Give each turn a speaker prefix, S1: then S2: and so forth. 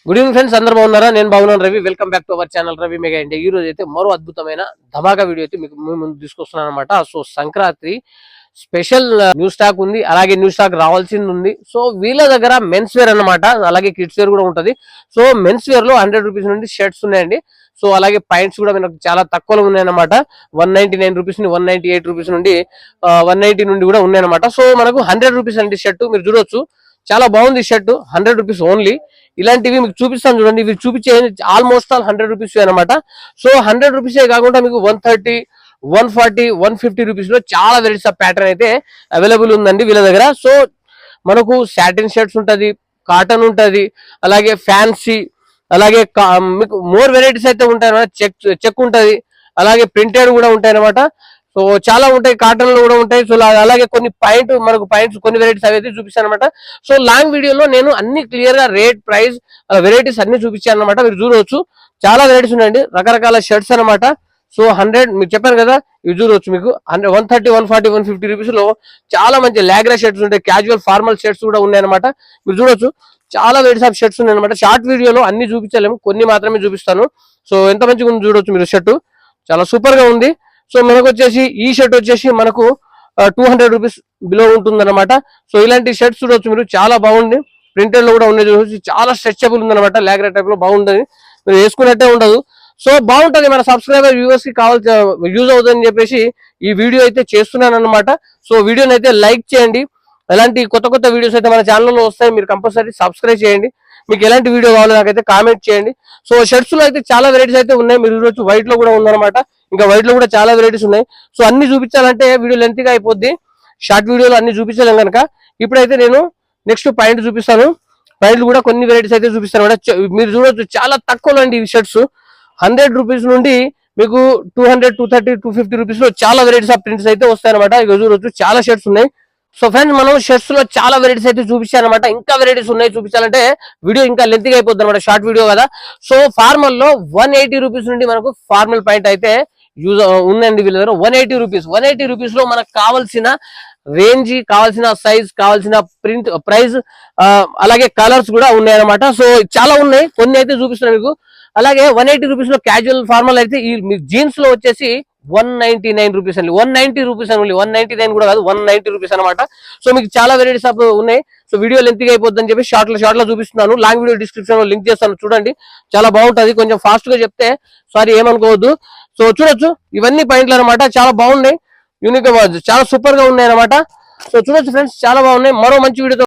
S1: Good evening friends, అందరూ బాగున్నారా? నేను బాగున్నాను. Ravi, welcome back to our channel Ravi mega India. ఈ రోజు అయితే మరో అద్భుతమైన ధమాకా వీడియో అయితే మీకు ముందు తీసుకొస్తున్నాను అనమాట. So Sankranti special new stock ఉంది, అలాగే న్యూ స్టాక్ రావాల్సింది ఉంది. సో వీళ్ళ దగ్గర మెన్స్ వేర్ అనమాట, అలాగే కిడ్స్ వేర్ కూడా ఉంటది. సో మెన్స్ వేర్ లో 100 రూపీస్ నుండి షర్ట్స్ ఉన్నాయండి. సో అలాగే పాయింట్స్ కూడా మనకు చాలా తక్కువలో ఉన్నాయన్నమాట. 199 రూపీస్ నుండి 198 రూపీస్ నుండి 190 నుండి కూడా ఉన్నాయన్నమాట. సో మనకు 100 రూపీస్ అండి షర్ట్, మీరు చూడొచ్చు. చాలా బాగుంది షర్ట్, 100 రూపీస్ ఓన్లీ. ఇలాంటివి మీకు చూపిస్తాను చూడండి. ఇవి చూపించే ఆల్మోస్ట్ ఆల్ 100 రూపీస్ అనమాట. సో 100 రూపీసే కాకుండా మీకు 130, 140, 150 రూపీస్ లో చాలా వెరైటీస్ ఆఫ్ ప్యాటర్న్ అయితే అవైలబుల్ ఉందండి వీళ్ళ దగ్గర. సో మనకు సాటిన్ షర్ట్స్ ఉంటది, కాటన్ ఉంటది, అలాగే ఫ్యాన్సీ, అలాగే మీకు మోర్ వెరైటీస్ అయితే ఉంటాయి అన్నమాట. చెక్ ఉంటది, అలాగే ప్రింటెడ్ కూడా ఉంటాయి అనమాట. సో చాలా ఉంటాయి, కాటన్ లో కూడా ఉంటాయి. సో అలాగే కొన్ని పాయింట్స్ కొన్ని వెరైటీస్ అవి అయితే చూపిస్తాను అనమాట. సో లాంగ్ వీడియోలో నేను అన్ని క్లియర్ గా రేట్, ప్రైస్, వెరైటీస్ అన్ని చూపించాను అనమాట. మీరు చూడవచ్చు, చాలా వెరైటీస్ ఉన్నాయండి, రకరకాల షర్ట్స్ అనమాట. సో 100 మీకు చెప్పాను కదా, ఇవి చూడవచ్చు. మీకు 130, 140, 150 రూపీస్ లో చాలా మంచి లాగ్రా షర్ట్స్ ఉంటాయి, క్యాజువల్ ఫార్మల్ షర్ట్స్ కూడా ఉన్నాయన్నమాట. మీరు చూడొచ్చు, చాలా వెరైటీస్ ఆఫ్ షర్ట్స్ ఉన్నాయి అనమాట. షార్ట్ వీడియోలో అన్ని చూపించలేము, కొన్ని మాత్రమే చూపిస్తాను. సో ఎంత మంచిగా ఉంది చూడొచ్చు మీరు. షర్ట్ చాలా సూపర్ గా ఉంది. సో మనకు వచ్చేసి ఈ షర్ట్ వచ్చేసి మనకు 200 రూపీస్ బిలో ఉంటుంది అనమాట. సో ఇలాంటి షర్ట్స్ చూడవచ్చు మీరు, చాలా బాగుంది. ప్రింటెడ్ లో కూడా ఉన్నాయి చూడవచ్చు, చాలా స్ట్రెచబుల్ ఉంది అనమాట. లాగ్రా టైప్ లో బాగుంటుంది, మీరు వేసుకున్నట్టే ఉండదు. సో బాగుంటది, మన సబ్స్క్రైబర్ వ్యూవర్స్ కి కావాల్సిన యూజ్ అవుతుందని చెప్పేసి ఈ వీడియో అయితే చేస్తున్నాను అనమాట. సో వీడియోని అయితే లైక్ చేయండి. ఎలాంటి కొత్త కొత్త వీడియోస్ అయితే మన ఛానల్లో వస్తాయి, మీరు కంపల్సరీ సబ్స్క్రైబ్ చేయండి. మీకు ఎలాంటి వీడియో కావాలో నాకైతే కామెంట్ చేయండి. సో షర్ట్స్ లో అయితే చాలా వెరైటీస్ అయితే ఉన్నాయి, మీరు చూడొచ్చు. వైట్ లో కూడా ఉందన్నమాట, ఇంకా వైట్ లో కూడా చాలా వెరైటీస్ ఉన్నాయి. సో అన్ని చూపించాలంటే వీడియో లెంత్ గా అయిపోద్ది, షార్ట్ వీడియోలో అన్ని చూపించలేం కనుక ఇప్పుడైతే నేను నెక్స్ట్ పాయింట్ చూపిస్తాను. పాయింట్లు కూడా కొన్ని వెరైటీస్ అయితే చూపిస్తాను అనమాట. మీరు చూడొచ్చు, చాలా తక్కువలో అండి ఈ షర్ట్స్. 100 రూపీస్ నుండి మీకు 200, 230, 250 రూపీస్ లో చాలా వెరైటీస్ ఆఫ్ ప్రింట్స్ అయితే వస్తాయి అనమాట. ఇక చూడొచ్చు, చాలా షర్ట్స్ ఉన్నాయి. సో ఫ్రెండ్స్, మనం షర్ట్స్ లో చాలా వెరైటీస్ అయితే చూపించాను అనమాట. ఇంకా వెరైటీస్ ఉన్నాయి, చూపించాలంటే వీడియో ఇంకా లెంత్ గా అయిపోద్ది అనమాట, షార్ట్ వీడియో కదా. సో ఫార్మల్ లో 180 రూపీస్ నుండి మనకు ఫార్మల్ పాయింట్ అయితే యూజ్ ఉందండి వీళ్ళ దగ్గర. 180 రూపీస్ లో మనకు కావాల్సిన రేంజ్, కావాల్సిన సైజ్, కావాల్సిన ప్రింట్, ప్రైస్, అలాగే కలర్స్ కూడా ఉన్నాయన్నమాట. సో చాలా ఉన్నాయి, కొన్ని అయితే చూపిస్తున్నాను మీకు. అలాగే 180 రూపీస్ లో క్యాజువల్ ఫార్మల్ అయితే ఈ జీన్స్ లో వచ్చేసి 199 రూపీస్ అండి. 190 రూపీస్ అని, 199 కూడా కాదు, 190 రూపీస్ అనమాట. సో మీకు చాలా వెరైటీస్ ఆఫ్ ఉన్నాయి. సో వీడియో లెంత్ గా అయిపోద్ది అని చెప్పి షార్ట్ లో చూపిస్తున్నాను. లాంగ్ వీడియో డిస్క్రిప్షన్ లో లింక్ చేస్తాను, చూడండి. చాలా బాగుంటది, కొంచెం ఫాస్ట్ గా చెప్తే సారీ ఏమనుకోవద్దు. సో చూడొచ్చు, ఇవన్నీ పాయింట్లు అనమాట, చాలా బాగున్నాయి, యూనిక్ గా చాలా సూపర్ గా ఉన్నాయి అనమాట. సో చూడొచ్చు ఫ్రెండ్స్, చాలా బాగున్నాయి. మరో మంచి వీడియోతో